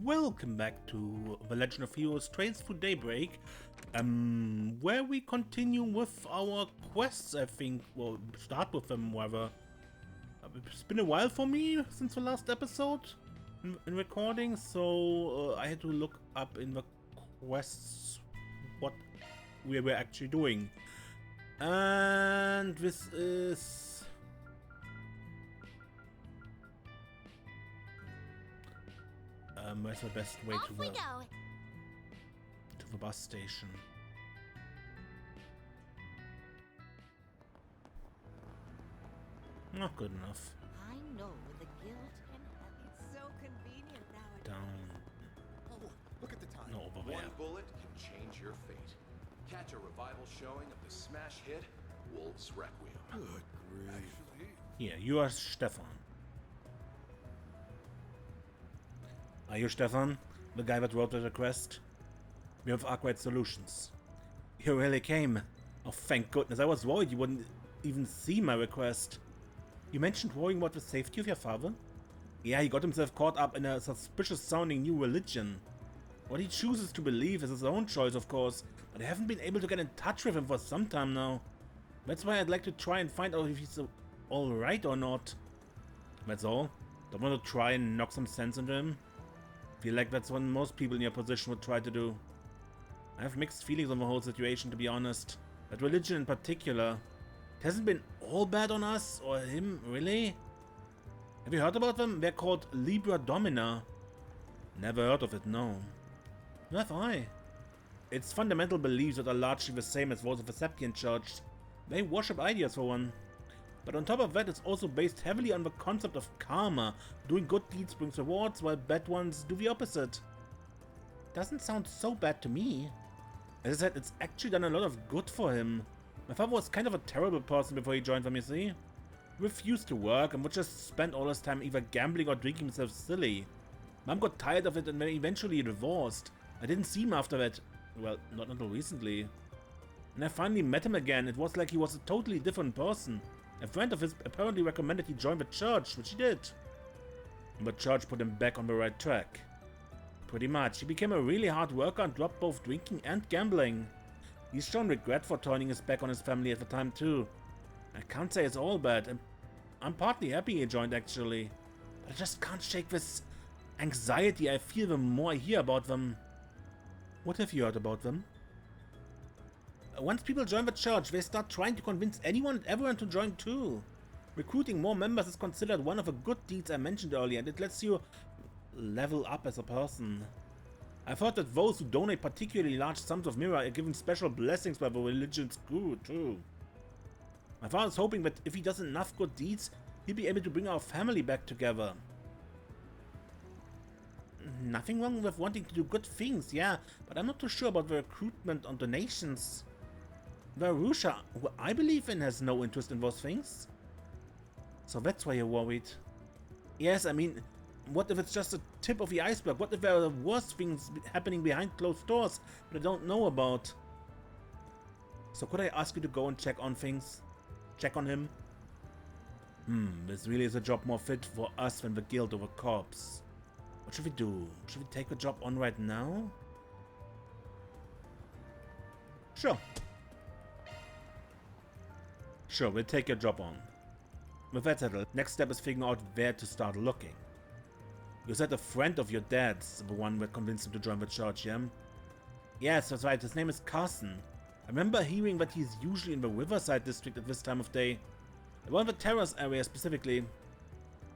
welcome back to The Legend of Heroes Trails through Daybreak, where we continue with our quests, I think. Well, start with them, rather. It's been a while for me since the last episode in recording, so I had to look up in the quests what we were actually doing. And this is... where's the best way to the bus station? Not good enough. I know the guilt can help. It's so convenient nowadays. Down. Oh, look at the time. No, over there. One bullet can change your fate. Catch a revival showing of the smash hit, Wolf's Requiem. Good grief. Here, you are Stephan. Are you Stephan, the guy that wrote the request? We have Arkwright Solutions. You really came. Oh, thank goodness. I was worried you wouldn't even see my request. You mentioned worrying about the safety of your father? Yeah, he got himself caught up in a suspicious-sounding new religion. What he chooses to believe is his own choice, of course, but I haven't been able to get in touch with him for some time now. That's why I'd like to try and find out if he's alright or not. That's all. Don't want to try and knock some sense into him. Feel like that's what most people in your position would try to do. I have mixed feelings on the whole situation, to be honest. That religion in particular. It hasn't been all bad on us, or him, really? Have you heard about them? They're called Libra Domina. Never heard of it, no. Nor have I. Its fundamental beliefs that are largely the same as those of the Septian Church. They worship ideas for one. But on top of that, it's also based heavily on the concept of karma. Doing good deeds brings rewards, while bad ones do the opposite. Doesn't sound so bad to me. As I said, it's actually done a lot of good for him. My father was kind of a terrible person before he joined them, you see. He refused to work and would just spend all his time either gambling or drinking himself silly. Mom got tired of it and eventually divorced. I didn't see him after that. Well, not until recently. And I finally met him again. It was like he was a totally different person. A friend of his apparently recommended he join the church, which he did. And the church put him back on the right track. Pretty much. He became a really hard worker and dropped both drinking and gambling. He's shown regret for turning his back on his family at the time too. I can't say it's all bad. I'm partly happy he joined, actually. But I just can't shake this anxiety I feel the more I hear about them. What have you heard about them? Once people join the church, they start trying to convince anyone and everyone to join too. Recruiting more members is considered one of the good deeds I mentioned earlier, and it lets you level up as a person. I've heard that those who donate particularly large sums of mirror are given special blessings by the religion's guru too. My father's hoping that if he does enough good deeds, he'll be able to bring our family back together. Nothing wrong with wanting to do good things, yeah, but I'm not too sure about the recruitment and donations. Varusha, who I believe in, has no interest in those things. So that's why you're worried. Yes, I mean, what if it's just a tip of the iceberg? What if there are worse things happening behind closed doors that I don't know about? So could I ask you to go and check on things? Check on him? This really is a job more fit for us than the guild of a corpse. What should we do? Should we take the job on right now? Sure. Sure, we'll take your job on. With that settled, next step is figuring out where to start looking. You said a friend of your dad's, the one that convinced him to join the church, yeah? Yes, that's right, his name is Carson. I remember hearing that he's usually in the Riverside district at this time of day. Around the Terrace area specifically.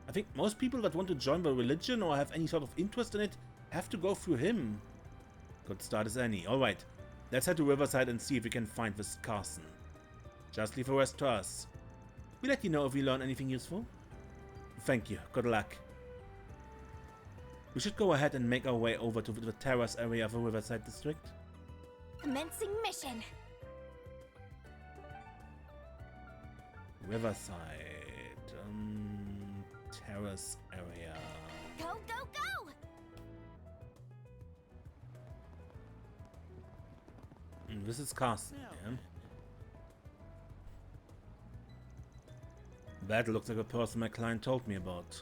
I think most people that want to join the religion or have any sort of interest in it have to go through him. Good start as any. Alright, let's head to Riverside and see if we can find this Carson. Just leave the rest to us. We'll let you know if we learn anything useful. Thank you. Good luck. We should go ahead and make our way over to the Terrace area of the Riverside district. Commencing mission. Riverside. Terrace area. Go, go, go! This is Carson, yeah? That looks like a person my client told me about.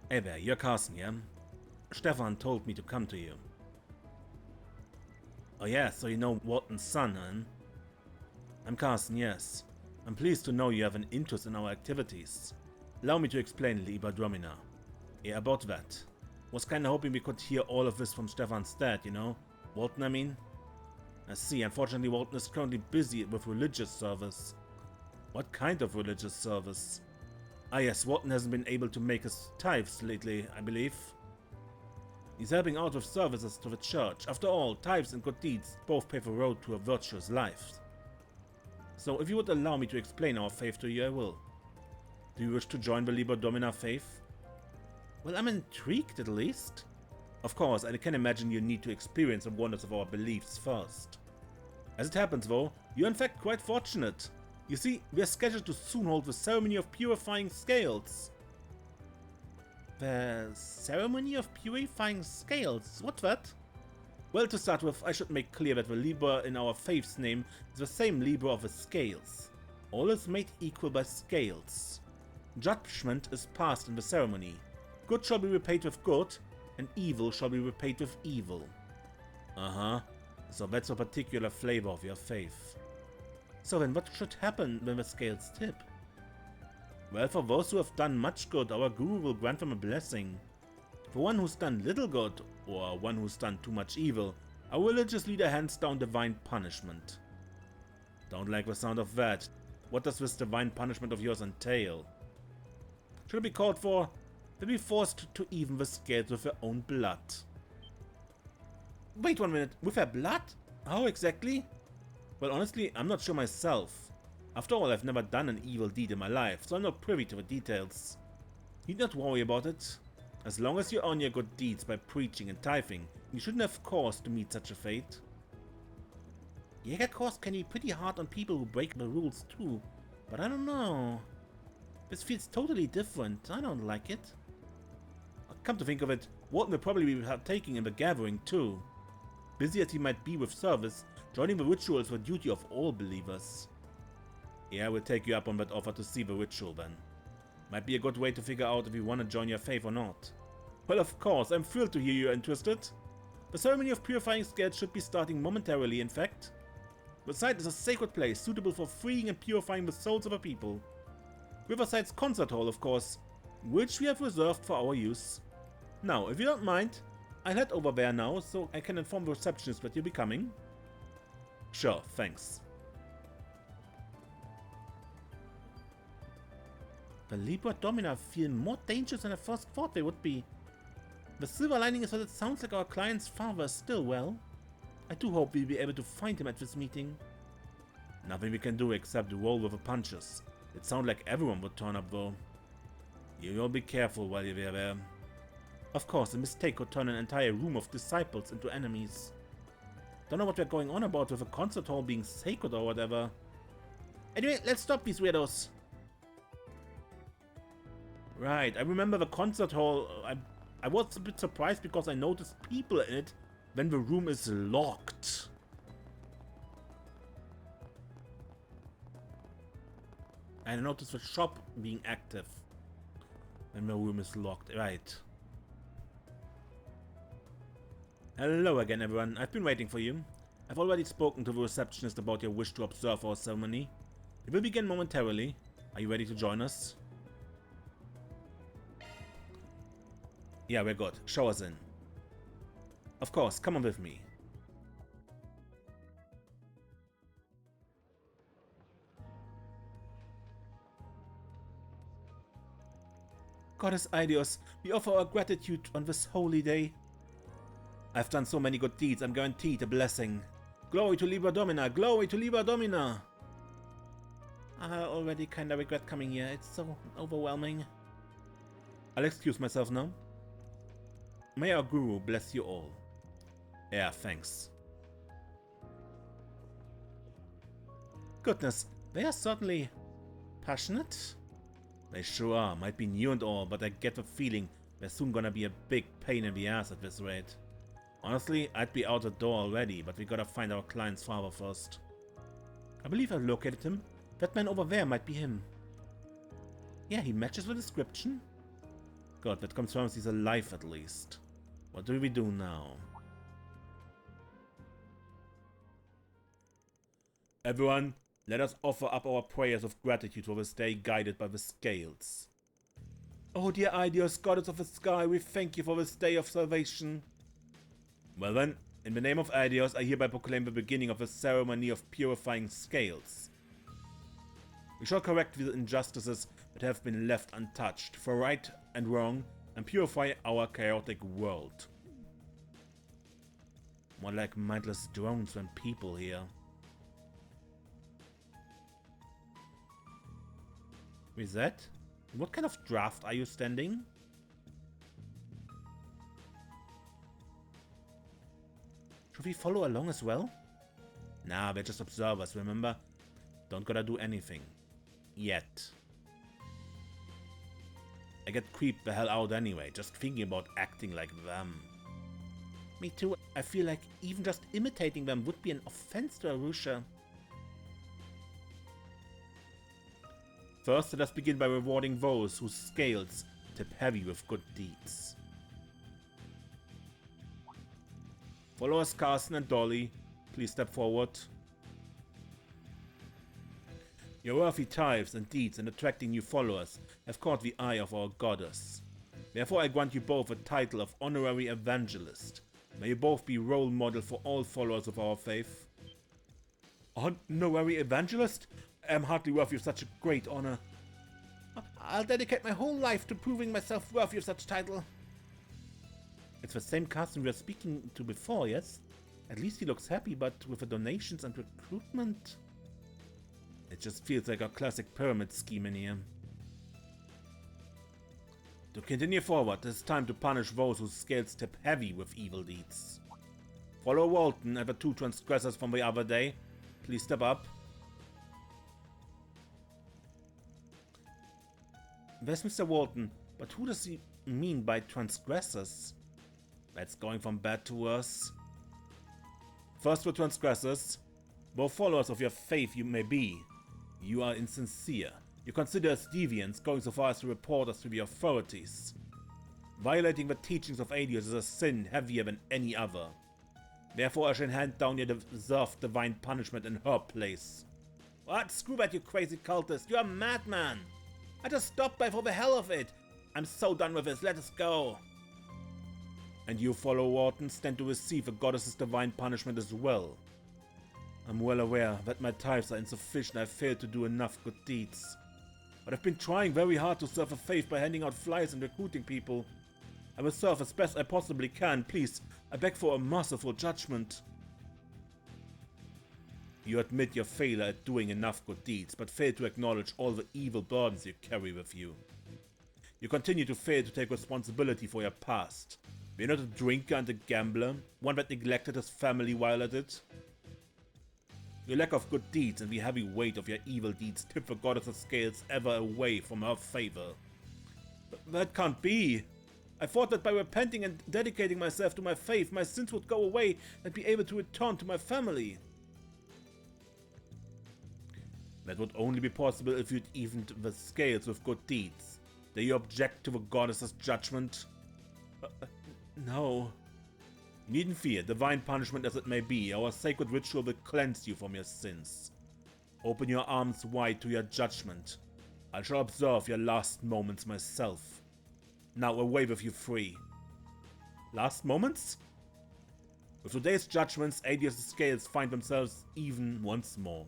Hey there, you're Carson, yeah? Stephan told me to come to you. Oh yeah, so you know Walton's son, huh? I'm Carson, yes. I'm pleased to know you have an interest in our activities. Allow me to explain, Liber Domina. Yeah, about that. Was kinda hoping we could hear all of this from Stephan's dad, you know? Walton, I mean? I see, unfortunately Walton is currently busy with religious service. What kind of religious service? Ah yes, Walton hasn't been able to make his tithes lately, I believe. He's helping out with services to the church. After all, tithes and good deeds both pave the road to a virtuous life. So if you would allow me to explain our faith to you, I will. Do you wish to join the Liber Domina faith? Well, I'm intrigued at least. Of course, I can imagine you need to experience the wonders of our beliefs first. As it happens though, you're in fact quite fortunate. You see, we are scheduled to soon hold the ceremony of purifying scales. The ceremony of purifying scales? What's that? Well, to start with, I should make clear that the Liber in our faith's name is the same Liber of the scales. All is made equal by scales. Judgment is passed in the ceremony. Good shall be repaid with good, and evil shall be repaid with evil. Uh-huh. So that's a particular flavor of your faith. So then what should happen when the scales tip? Well, for those who have done much good, our guru will grant them a blessing. For one who's done little good, or one who's done too much evil, our religious leader hands down divine punishment. Don't like the sound of that. What does this divine punishment of yours entail? Should it be called for? They'll be forced to even the scales with their own blood. Wait 1 minute, with their blood? How exactly? Well, honestly, I'm not sure myself. After all, I've never done an evil deed in my life, so I'm not privy to the details. Need not worry about it. As long as you earn your good deeds by preaching and tithing, you shouldn't have cause to meet such a fate. Jäger course can be pretty hard on people who break the rules too, but I don't know. This feels totally different. I don't like it. Come to think of it, Walton will probably be partaking in the gathering too. Busy as he might be with service, joining the ritual is the duty of all believers. Yeah, I will take you up on that offer to see the ritual then. Might be a good way to figure out if you want to join your faith or not. Well, of course, I'm thrilled to hear you're interested. The ceremony of purifying scales should be starting momentarily, in fact. The site is a sacred place suitable for freeing and purifying the souls of a people. Riverside's concert hall, of course, which we have reserved for our use. Now, if you don't mind, I'll head over there now so I can inform the receptionist that you'll be coming. Sure, thanks. The Liber Domina feel more dangerous than I first thought they would be. The silver lining is that it sounds like our client's father is still well. I do hope we'll be able to find him at this meeting. Nothing we can do except roll with the punches. It sounds like everyone would turn up though. You will be careful while you're there. Of course, a mistake could turn an entire room of disciples into enemies. Don't know what we're going on about with a concert hall being sacred or whatever. Anyway, let's stop these weirdos. Right, I remember the concert hall. I was a bit surprised because I noticed people in it when the room is locked. And I noticed the shop being active when the room is locked. Right. Hello again, everyone. I've been waiting for you. I've already spoken to the receptionist about your wish to observe our ceremony. It will begin momentarily. Are you ready to join us? Yeah, we're good. Show us in. Of course, come on with me. Goddess Aidios, we offer our gratitude on this holy day. I've done so many good deeds, I'm guaranteed a blessing. Glory to Liber Domina! Glory to Liber Domina! I already kinda regret coming here, it's so overwhelming. I'll excuse myself now. May our guru bless you all. Yeah, thanks. Goodness, they are certainly passionate. They sure are, might be new and all, but I get the feeling they're soon gonna be a big pain in the ass at this rate. Honestly, I'd be out the door already, but we gotta find our client's father first. I believe I've located him. That man over there might be him. Yeah, he matches the description. God, that confirms he's alive at least. What do we do now? Everyone, let us offer up our prayers of gratitude for this day guided by the scales. Oh dear Aidios, goddess of the sky, we thank you for this day of salvation. Well then, in the name of Aidios, I hereby proclaim the beginning of the ceremony of purifying scales. We shall correct the injustices that have been left untouched, for right and wrong, and purify our chaotic world. More like mindless drones than people here. With that? What kind of draft are you standing? Should we follow along as well? Nah, we're just observers, remember? Don't gotta do anything. Yet. I get creeped the hell out anyway, just thinking about acting like them. Me too, I feel like even just imitating them would be an offense to Arusha. First, let us begin by rewarding those whose scales tip heavy with good deeds. Followers Carson and Dolly, please step forward. Your worthy tithes and deeds in attracting new followers have caught the eye of our goddess. Therefore I grant you both a title of Honorary Evangelist. May you both be role model for all followers of our faith. Honorary Evangelist? I am hardly worthy of such a great honor. I'll dedicate my whole life to proving myself worthy of such title. It's the same Carson we were speaking to before, yes? At least he looks happy, but with the donations and recruitment... It just feels like a classic pyramid scheme in here. To continue forward, it's time to punish those whose scales tip heavy with evil deeds. Follow Walton and the two transgressors from the other day. Please step up. There's Mr. Walton, but who does he mean by transgressors? That's going from bad to worse. First, the transgressors. Both followers of your faith you may be. You are insincere. You consider us deviants, going so far as to report us to the authorities. Violating the teachings of Aidios is a sin heavier than any other. Therefore I shall hand down your deserved divine punishment in her place. What? Screw that, you crazy cultist! You're a madman! I just stopped by for the hell of it! I'm so done with this, let us go! And you, follow Wharton, stand to receive the goddess's divine punishment as well. I'm well aware that my tithes are insufficient. I've failed to do enough good deeds. But I've been trying very hard to serve the faith by handing out flyers and recruiting people. I will serve as best I possibly can. Please, I beg for a merciful judgment. You admit your failure at doing enough good deeds, but fail to acknowledge all the evil burdens you carry with you. You continue to fail to take responsibility for your past. You're not a drinker and a gambler, one that neglected his family while at it. Your lack of good deeds and the heavy weight of your evil deeds tip the goddess's scales ever away from her favor. But that can't be. I thought that by repenting and dedicating myself to my faith, my sins would go away and be able to return to my family. That would only be possible if you'd evened the scales with good deeds. Do you object to the goddess's judgment? No. You needn't fear, divine punishment as it may be, our sacred ritual will cleanse you from your sins. Open your arms wide to your judgment. I shall observe your last moments myself. Now away with you free. Last moments? With today's judgments, Aidios' scales find themselves even once more.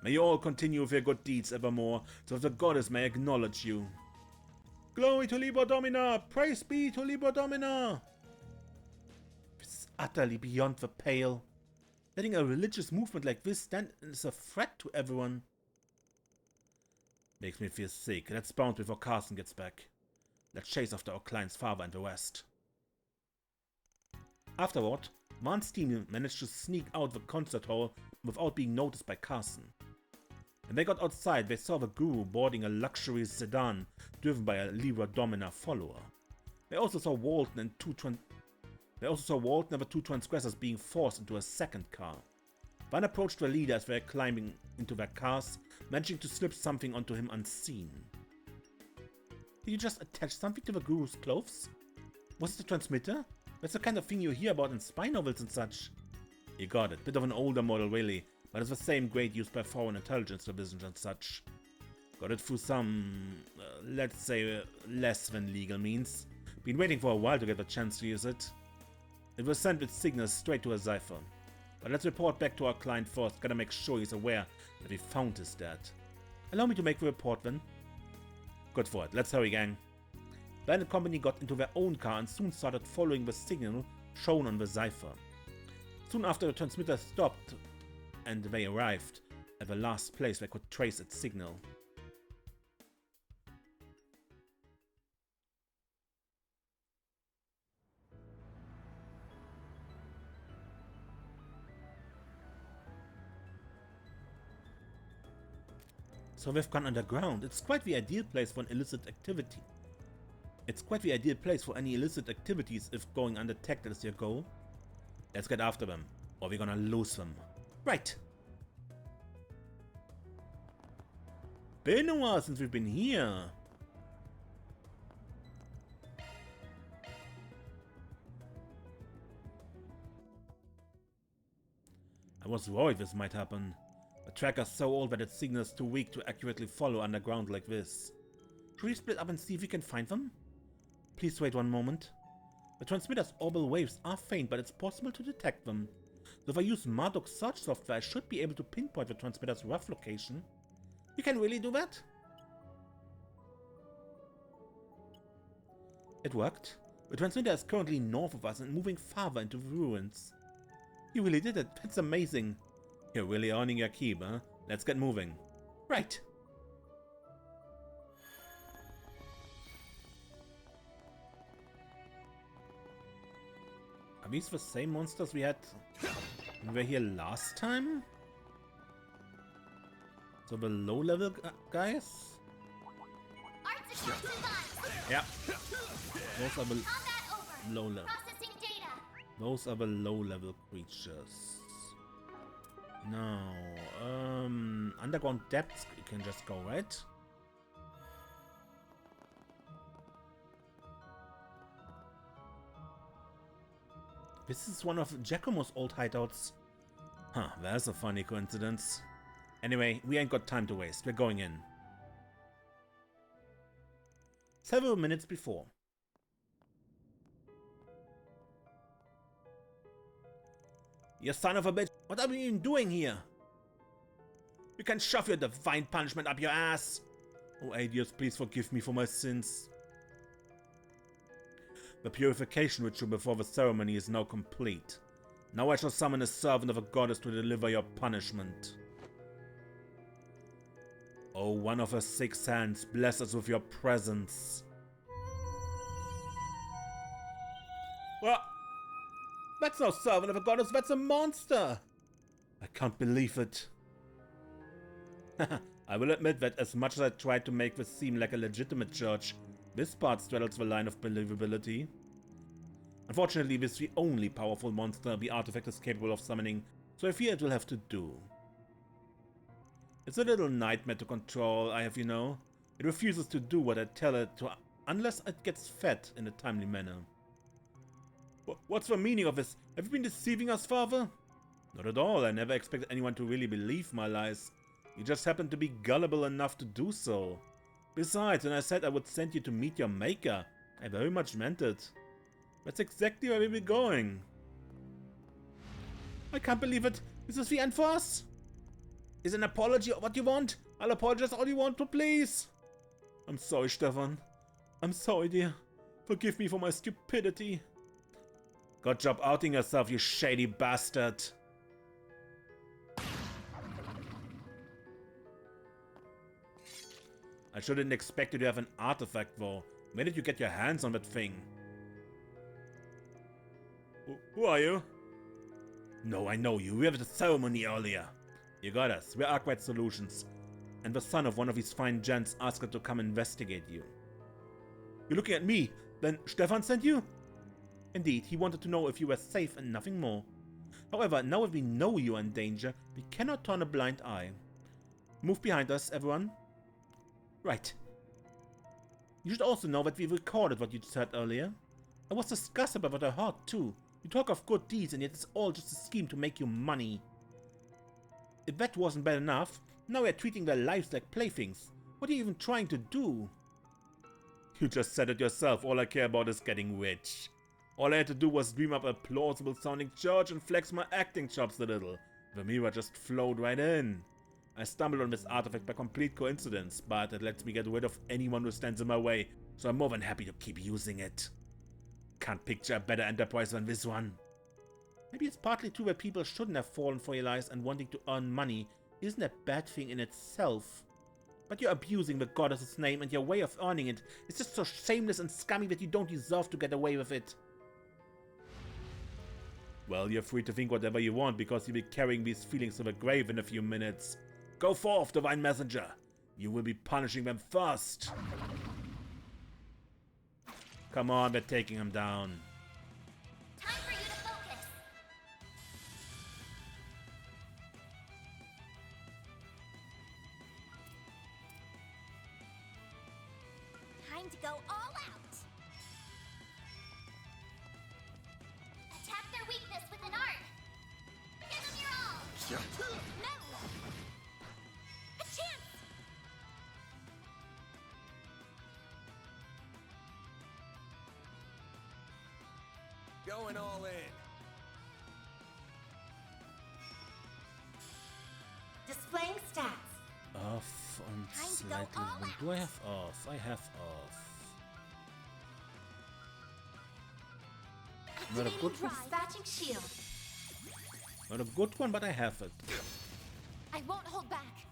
May you all continue with your good deeds evermore, so that the goddess may acknowledge you. Glory to Liber Domina! Praise be to Liber Domina! Utterly beyond the pale. Letting a religious movement like this stand as a threat to everyone. Makes me feel sick. Let's bounce before Carson gets back. Let's chase after our client's father and the rest. Afterward, Van's team managed to sneak out the concert hall without being noticed by Carson. When they got outside, they saw the guru boarding a luxury sedan driven by a Libra Domina follower. They also saw Walton and the two transgressors being forced into a second car. Van approached the leader as they were climbing into their cars, managing to slip something onto him unseen. Did you just attach something to the guru's clothes? Was it the transmitter? That's the kind of thing you hear about in spy novels and such. You got it. Bit of an older model, really. But it's the same grade used by foreign intelligence divisions and such. Got it through some, let's say, less than legal means. Been waiting for a while to get the chance to use it. It was sent with signals straight to a cipher. But let's report back to our client first. Gotta make sure he's aware that we found his dad. Allow me to make the report then. Good for it. Let's hurry, gang. Ben and company got into their own car and soon started following the signal shown on the cipher. Soon after, the transmitter stopped and they arrived at the last place they could trace its signal. So we've gone underground. It's quite the ideal place for an illicit activity. It's quite the ideal place for any illicit activities if going undetected is your goal. Let's get after them, or we're gonna lose them. Right! Been a while since we've been here. I was worried this might happen. The tracker's so old that its signal's too weak to accurately follow underground like this. Should we split up and see if we can find them? Please wait one moment. The transmitter's orbital waves are faint, but it's possible to detect them. So if I use Marduk's search software, I should be able to pinpoint the transmitter's rough location. You can really do that? It worked. The transmitter is currently north of us and moving farther into the ruins. You really did it. That's amazing. You're really earning your keep, huh? Let's get moving. Right. Are these the same monsters we had when we were here last time? So the low-level guys? Yeah. Those are the low-level. Those are the low-level creatures. Now, underground depths, you can just go, right? This is one of Giacomo's old hideouts. Huh, there's a funny coincidence. Anyway, we ain't got time to waste. We're going in. Several minutes before. You son of a bitch, what are we even doing here? You can shove your divine punishment up your ass. Oh, Adios, please forgive me for my sins. The purification ritual before the ceremony is now complete. Now I shall summon a servant of a goddess to deliver your punishment. Oh, one of her 6 hands, bless us with your presence. Well, that's no servant of a goddess, that's a monster! I can't believe it. I will admit that as much as I tried to make this seem like a legitimate church, this part straddles the line of believability. Unfortunately, this is the only powerful monster the artifact is capable of summoning, so I fear it will have to do. It's a little nightmare to control, I have you know. It refuses to do what I tell it to unless it gets fed in a timely manner. What's the meaning of this? Have you been deceiving us, Father? Not at all. I never expected anyone to really believe my lies. You just happened to be gullible enough to do so. Besides, when I said I would send you to meet your maker, I very much meant it. That's exactly where we'll be going. I can't believe it. Is this the end for us? Is an apology what you want? I'll apologize all you want to, please. I'm sorry, Stephan. I'm sorry, dear. Forgive me for my stupidity. Good job outing yourself, you shady bastard. I shouldn't expect you to have an artifact, though. Where did you get your hands on that thing? Who are you? No, I know you. We have the ceremony earlier. You got us. We're Arkwright Solutions. And the son of one of these fine gents asked us to come investigate you. You're looking at me? Then Stephan sent you? Indeed, he wanted to know if you were safe and nothing more. However, now that we know you are in danger, we cannot turn a blind eye. Move behind us, everyone. Right. You should also know that we recorded what you said earlier. I was disgusted by what I heard too. You talk of good deeds and yet it's all just a scheme to make you money. If that wasn't bad enough, now you're treating their lives like playthings. What are you even trying to do? You just said it yourself, all I care about is getting rich. All I had to do was dream up a plausible sounding church and flex my acting chops a little. The mirror just flowed right in. I stumbled on this artifact by complete coincidence, but it lets me get rid of anyone who stands in my way, so I'm more than happy to keep using it. Can't picture a better enterprise than this one. Maybe it's partly true that people shouldn't have fallen for your lies, and wanting to earn money isn't a bad thing in itself. But you're abusing the goddess's name, and your way of earning it is just so shameless and scummy that you don't deserve to get away with it. Well, you're free to think whatever you want, because you'll be carrying these feelings to the grave in a few minutes. Go forth, Divine Messenger! You will be punishing them first! Come on, they're taking him down. Time for you to focus. Time to go all out. Attack their weakness with an art. Give them your all. No. A chance. Going all in. Displaying stats. Off and Time to go slightly. all When out. do I have off? I have off. Not a Activating good one. drive. Dispatching shield. Not a good one, but I have it. I won't hold back.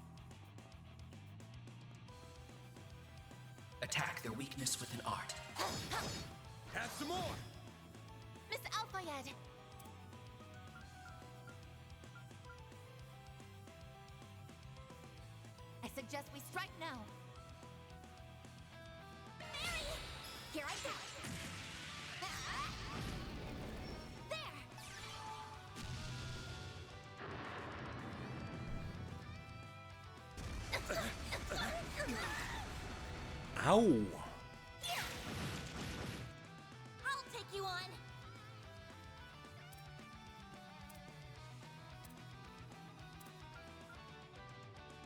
Attack their weakness with an art. Have some more. Miss Alfayed. I suggest we strike now. Mary! Here I go. There! Ow! I'll take you on.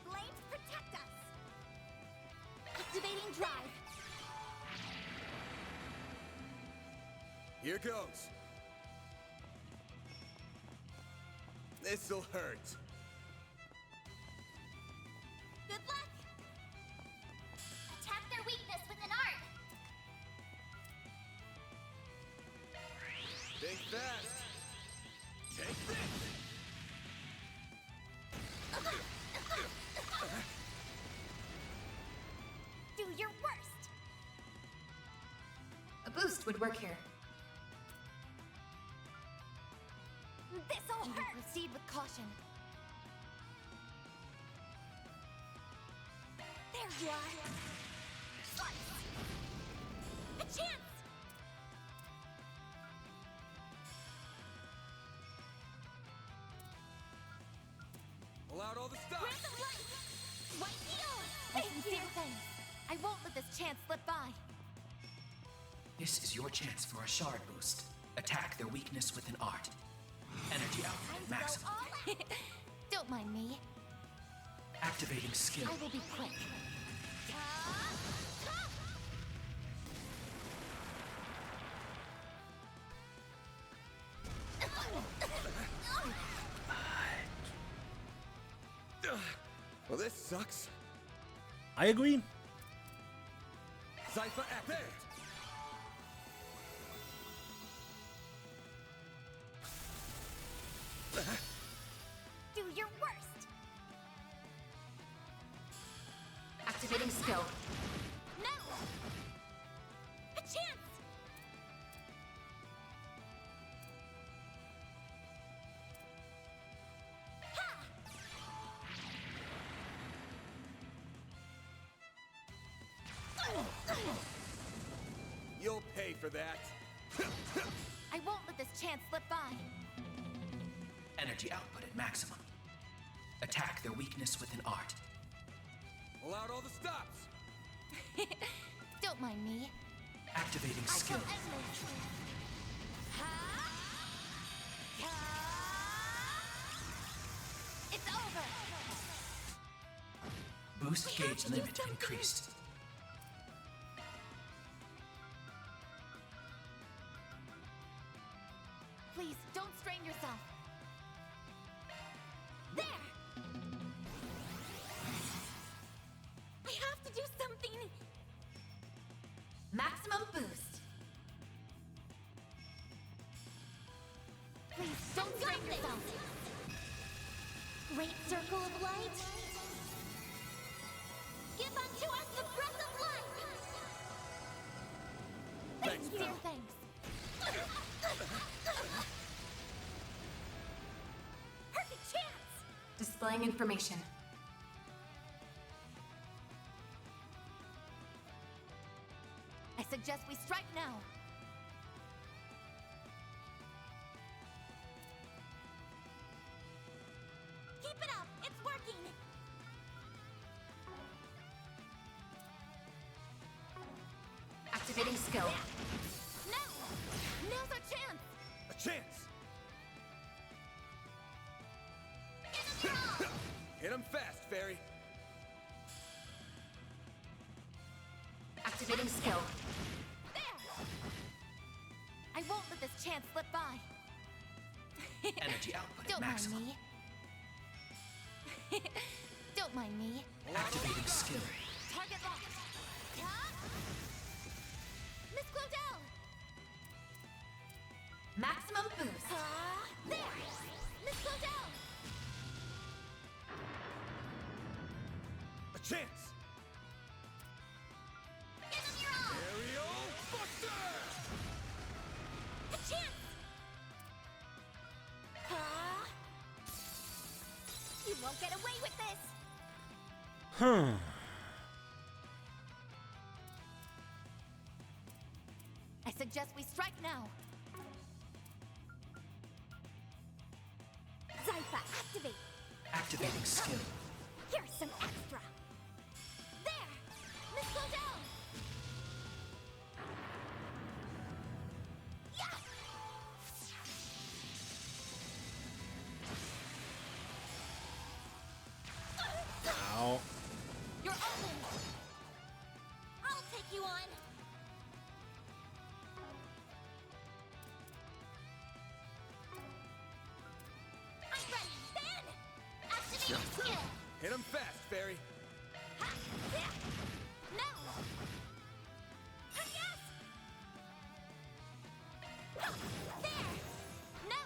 Blades protect us. Activating drive. Here goes. This'll hurt. Good luck. Attack their weakness with an art. Think fast. Take this. Do your worst. A boost would work here. This'll hurt. Proceed with caution. There you are. Slice. A chance. Pull out all the Grant stops. them life. White heel. Thank you. Thanks. I won't let this chance slip by. This is your chance for a shard boost. Attack their weakness with an art. Energy output at maximum. Go all out. Don't mind me. Activating skill. I will be quick. Well, this sucks. I agree. Cypher activate. Do your worst. Activating skill. No. A chance. You'll pay for that. I won't let this chance slip by. Energy output at maximum. Attack their weakness with an art. Pull out all the stops. Don't mind me. Activating I skill. shall end this. boost gauge limit increased. Please, don't strain yourself. There! I have to do something! Maximum boost. Please, don't strain yourself! Great circle of light! Give unto us the breath of life! Thanks, Dear pal. thanks. Perfect chance! Displaying information. I suggest we strike now. Keep it up! It's working! Activating skill. Now! Now's our chance! A chance! Give 'em your all! Hit him fast, Fairy. Activating skill. There! I won't let this chance slip by. Energy output at Don't maximum. mind me. Don't mind me. Activating skill. Target locked. Yeah? Miss Claudel! Maximum boost. There! Miss Claudel! A chance! Give 'em your all! Aerial Buster! A chance! You won't get away with this! I suggest we strike now. Zypha, activate! Activating skill. Here's some extra! There! Miss Claudel! Yeah! Ow. You're open! I'll take you on! I'm ready! Then! Activate skill! Hit him fast, Fairy. Ha! Yeah! No! Yes! There! No!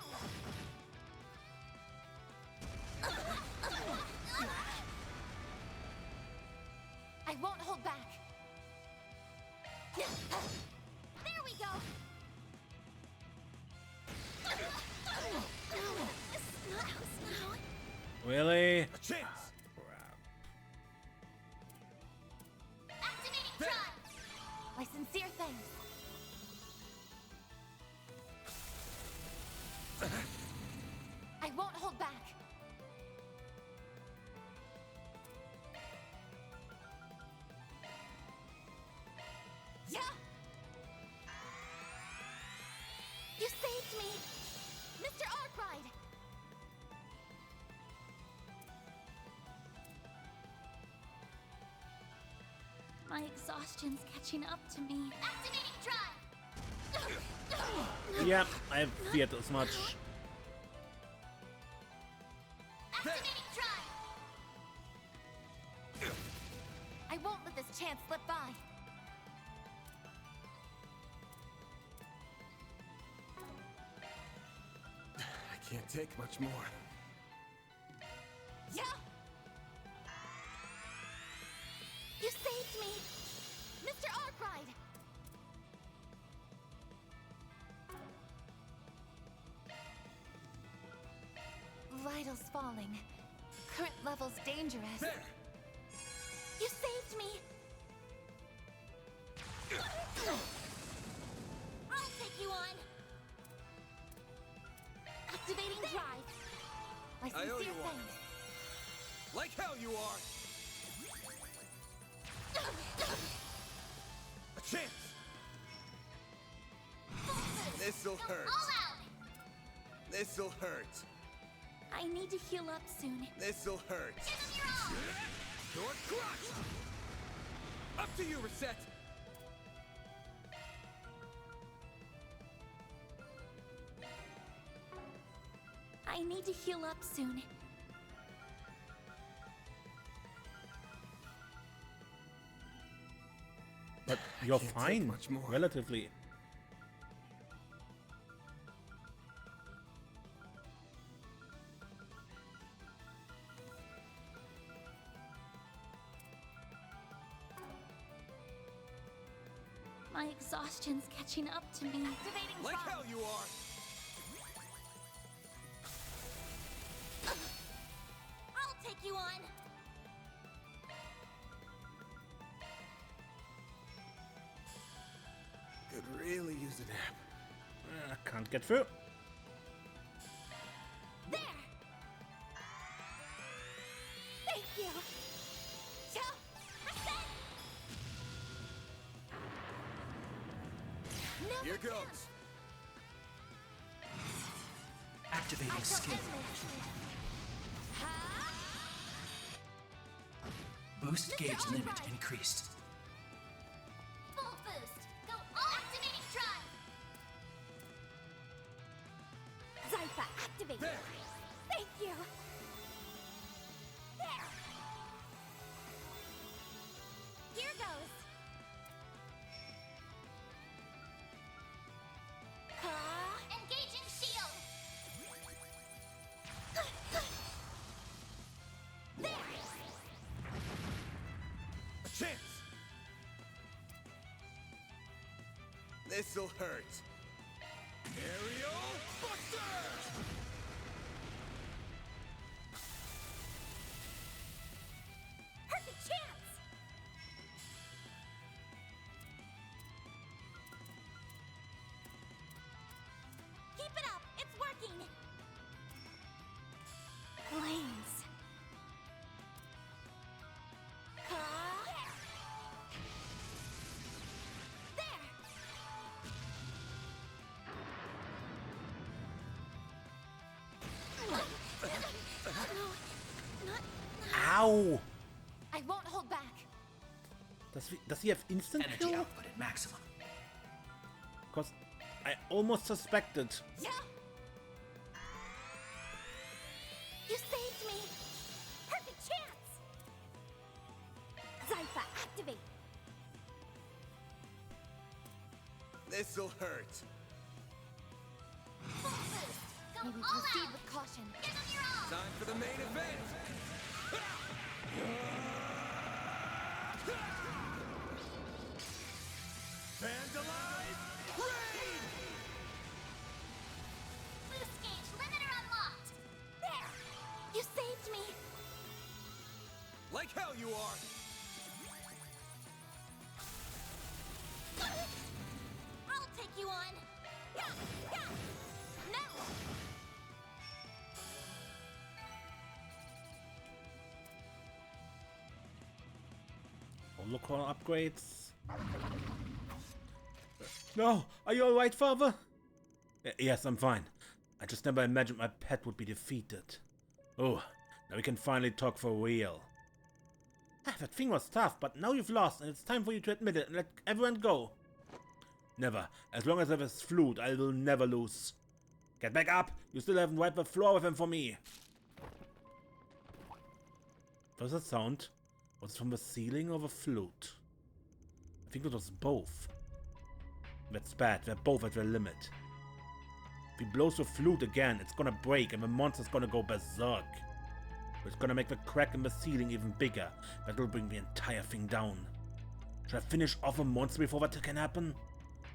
I won't hold back. There we go. Now. Really? A chance! Activating drive. My sincere thanks. I won't hold back. Yeah. You saved me, Mr. Arkwright. My exhaustion's catching up to me. Activating drive. Yeah, I feared as much. Activating drive. I won't let this chance slip by. I can't take much more. Yeah. You saved me, Mr. Arkwright. Vitals falling. Current levels dangerous. There! You saved me. I'll take you on. Activating drive. My I owe sincere you one. thanks. Like hell you are! A chance! This'll hurt. All out. This'll hurt. I need to heal up soon. This'll hurt. Give 'em your all. Your crutch! Up to you, Reset! I need to heal up soon. But you're can't take fine, much more. relatively. My exhaustion's catching up to me. Activating Like fog. hell you are! I'll take you on. Could really use a nap. Can't get through. There. Thank you. So, reset. No Here attempt. goes. Activating I skill. felt damage. Ha! Boost Mr. gauge limit Override. increased. Full boost. Go all activating drive. Zypha, activate. There. Thank you. There. Here goes. Engaging shield. There. A chance! This'll hurt. Aerial Buster! Perfect chance. Keep it up. It's working. Flames. There. No, not. Ow! I won't hold back. Does he have instant Energy kill? output at maximum. Because I almost suspected. Yeah. You saved me. Perfect chance. Zypha, activate. This'll hurt. Full boost. Go maybe all proceed out. With caution. Give them your all. Time for the main event! Vandalize! Raid! Boost gauge limiter unlocked. There. You saved me. Like hell you are! I'll take you on. Yeah, yeah. No. Holocron upgrades. No! Are you alright, father? Yes, I'm fine. I just never imagined my pet would be defeated. Oh, now we can finally talk for real. That thing was tough, but now you've lost, and it's time for you to admit it and let everyone go. Never. As long as I have his flute, I will never lose. Get back up! You still haven't wiped the floor with him for me. What was that sound? Was it from the ceiling or the flute? I think it was both. That's bad, they're both at their limit. If he blows the flute again, it's gonna break and the monster's gonna go berserk. It's gonna make the crack in the ceiling even bigger. That'll bring the entire thing down. Should I finish off a monster before that can happen?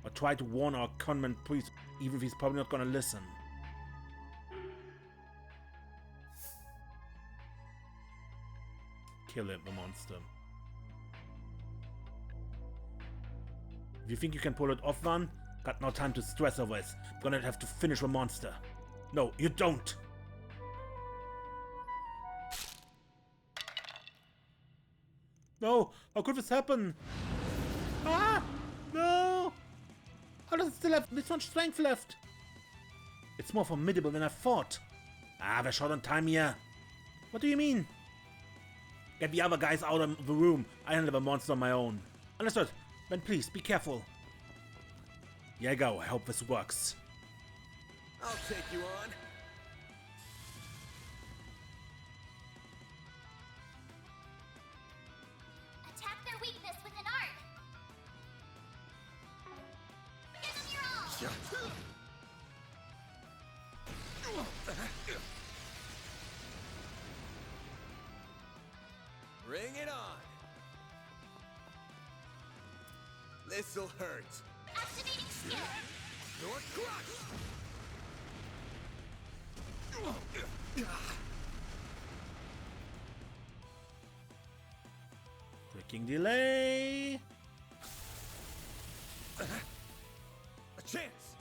Or try to warn our convent priest, even if he's probably not gonna listen? Kill it, the monster. If you think you can pull it off, Van, got no time to stress over this. Gonna have to finish the monster. No, you don't! No! How could this happen? Ah! No! How does it still have this much strength left? It's more formidable than I thought. Ah, we're short on time here. What do you mean? Get the other guys out of the room. I handle the monster on my own. Understood. Then please, be careful. Here I go. I hope this works. I'll take you on. Attack their weakness with an art. Give them your all. Bring it on. This'll hurt. Activating skill. Your crush. Tracking delay. A chance.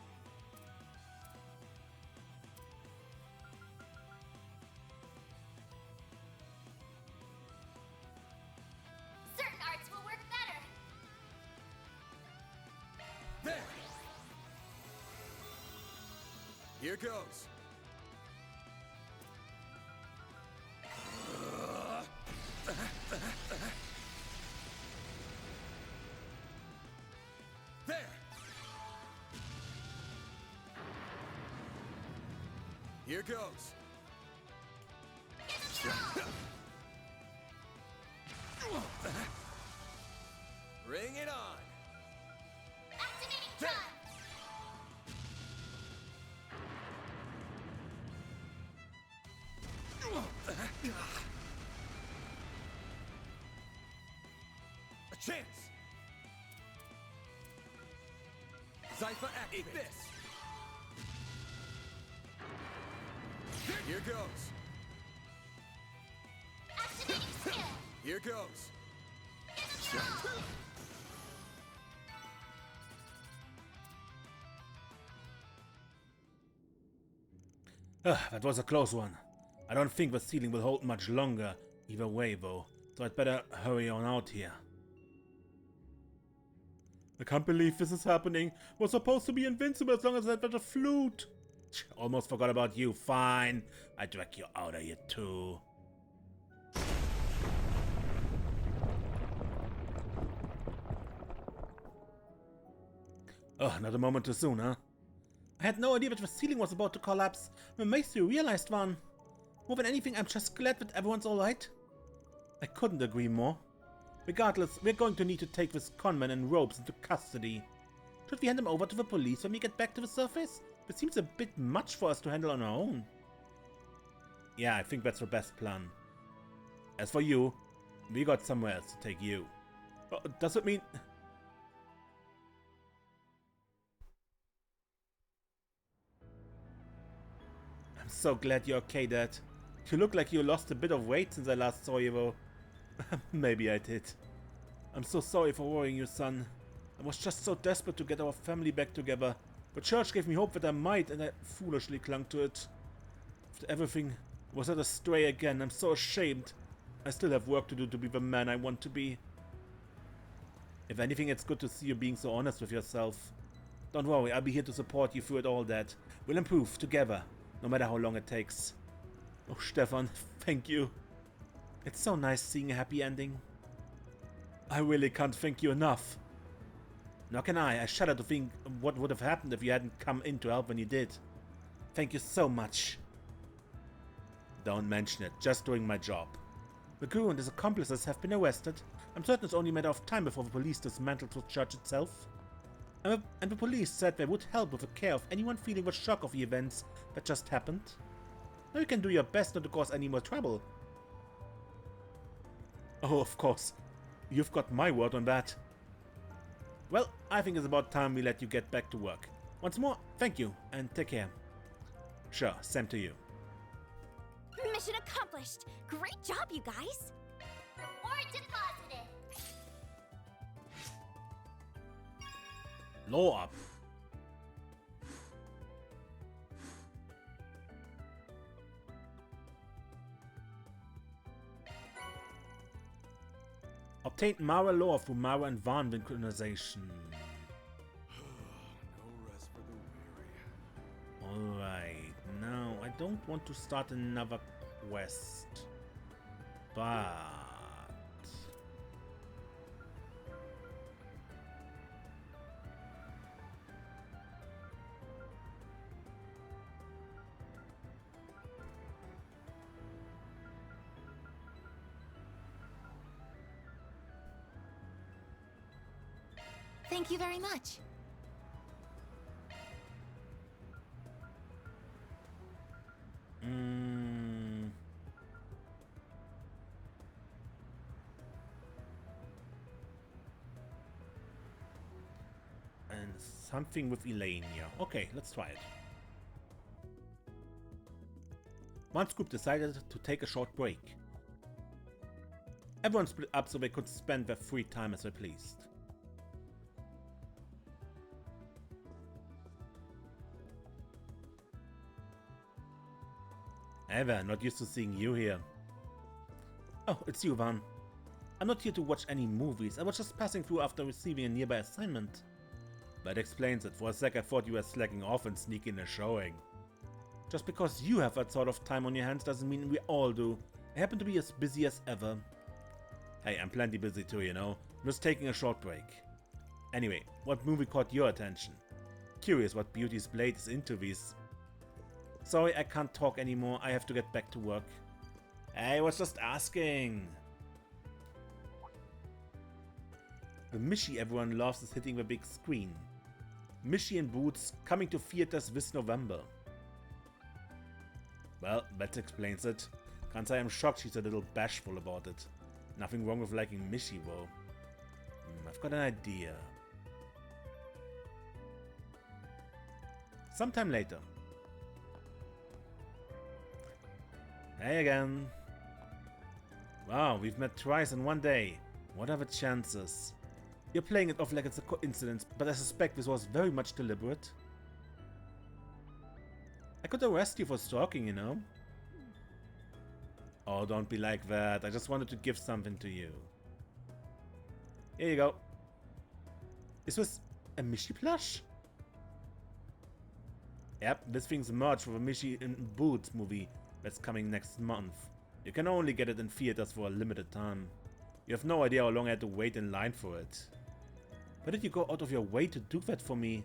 Certain arts will work better. There. Here goes. There. Here goes. Bring it on. Activating There. drum. A chance. Zypher, activate this. Here goes. Activating skill. Here goes. That was a close one. I don't think the ceiling will hold much longer either way, though, so I'd better hurry on out here. I can't believe this is happening. We're supposed to be invincible as long as I've got a flute. Almost forgot about you. Fine. I drag you out of here too. Oh, not a moment too soon, huh? I had no idea that the ceiling was about to collapse. I'm amazed you realized one. More than anything, I'm just glad that everyone's alright. I couldn't agree more. Regardless, we're going to need to take this conman and ropes into custody. Should we hand them over to the police when we get back to the surface? It seems a bit much for us to handle on our own. Yeah, I think that's the best plan. As for you, we got somewhere else to take you. Does it mean... I'm so glad you're okay, Dad. You look like you lost a bit of weight since I last saw you, though. Maybe I did. I'm so sorry for worrying you, son. I was just so desperate to get our family back together. The church gave me hope that I might, and I foolishly clung to it. After everything was led astray again, I'm so ashamed. I still have work to do to be the man I want to be. If anything, it's good to see you being so honest with yourself. Don't worry, I'll be here to support you through it all, Dad. We'll improve together, no matter how long it takes. Oh, Stephan, thank you. It's so nice seeing a happy ending. I really can't thank you enough. Nor can I. I shudder to think what would have happened if you hadn't come in to help when you did. Thank you so much. Don't mention it. Just doing my job. The guru and his accomplices have been arrested. I'm certain it's only a matter of time before the police dismantle the church itself. And the police said they would help with the care of anyone feeling the shock of the events that just happened. Now you can do your best not to cause any more trouble. Oh, of course. You've got my word on that. Well, I think it's about time we let you get back to work. Once more, thank you, and take care. Sure, same to you. Mission accomplished. Great job, you guys. Reward deposited. Law up. Obtained Mara lore through Mara and Van synchronization. No rest for the weary. Alright, now I don't want to start another quest. But Thank you very much. And something with Elaine here. Okay, let's try it. Once group decided to take a short break. Everyone split up so they could spend their free time as they pleased. Ever, not used to seeing you here. Oh, it's you, Van. I'm not here to watch any movies. I was just passing through after receiving a nearby assignment. That explains it. For a sec I thought you were slacking off and sneaking a showing. Just because you have that sort of time on your hands doesn't mean we all do. I happen to be as busy as ever. Hey, I'm plenty busy too, you know. I'm just taking a short break. Anyway, what movie caught your attention? Curious what Beauty's Blade is into these. Sorry, I can't talk anymore. I have to get back to work. I was just asking. The Mishi everyone loves is hitting the big screen. Mishi and Boots coming to theaters this November. Well, that explains it. Can't say I'm shocked she's a little bashful about it. Nothing wrong with liking Mishi though. I've got an idea. Sometime later. Hey again. Wow, we've met twice in one day. What are the chances? You're playing it off like it's a coincidence, but I suspect this was very much deliberate. I could arrest you for stalking, you know? Oh, don't be like that. I just wanted to give something to you. Here you go. Is this a Mishi plush? Yep, this thing's merged with a Mishi and Boots movie that's coming next month. You can only get it in theaters for a limited time. You have no idea how long I had to wait in line for it. Why did you go out of your way to do that for me?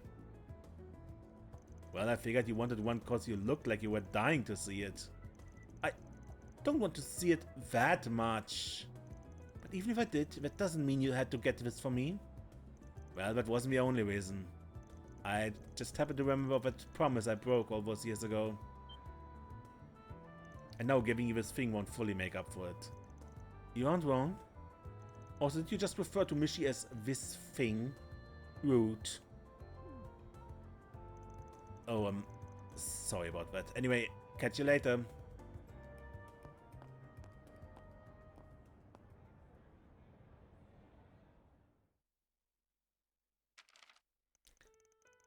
Well, I figured you wanted one because you looked like you were dying to see it. I don't want to see it that much. But even if I did, that doesn't mean you had to get this for me. Well, that wasn't the only reason. I just happened to remember that promise I broke all those years ago. And now giving you this thing won't fully make up for it. You aren't wrong. Also, did you just refer to Mishi as this thing? Rude. Oh, I'm sorry about that. Anyway, catch you later.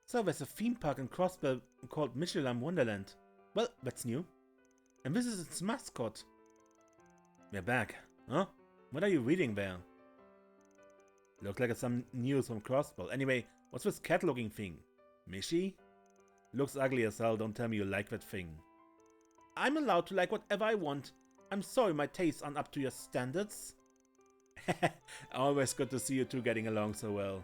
So there's a theme park in Crossbell called Michelin Wonderland. Well, that's new. And this is its mascot. We're back. Huh? What are you reading there? Looks like it's some news from Crossbell. Anyway, what's this cat-looking thing? Mishi? Looks ugly as hell. Don't tell me you like that thing. I'm allowed to like whatever I want. I'm sorry my tastes aren't up to your standards. Always good to see you two getting along so well.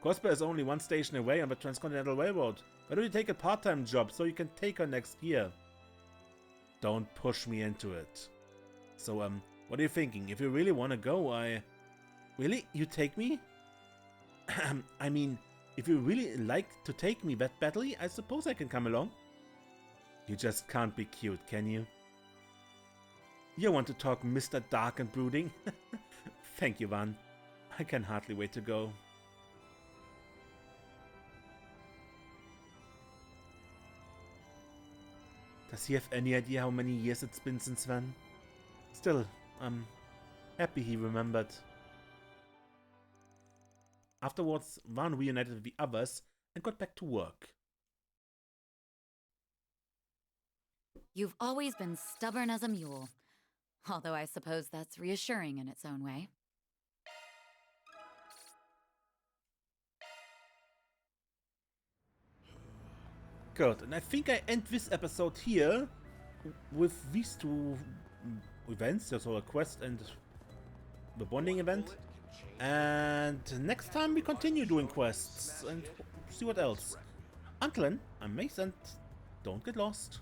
Crossbell is only one station away on the Transcontinental Railroad. Why don't you take a part-time job so you can take her next year? Don't push me into it. So, what are you thinking? If you really want to go, Really? You take me? I mean, if you really like to take me that badly, I suppose I can come along. You just can't be cute, can you? You want to talk Mr. Dark and Brooding? Thank you, Van. I can hardly wait to go. Does he have any idea how many years it's been since then? Still, I'm happy he remembered. Afterwards, Van reunited with the others and got back to work. You've always been stubborn as a mule. Although I suppose that's reassuring in its own way. Good, and I think I end this episode here with these two events, so a quest and the bonding event. And next time we continue doing quests and see what else. Until then, I'm Mace and don't get lost.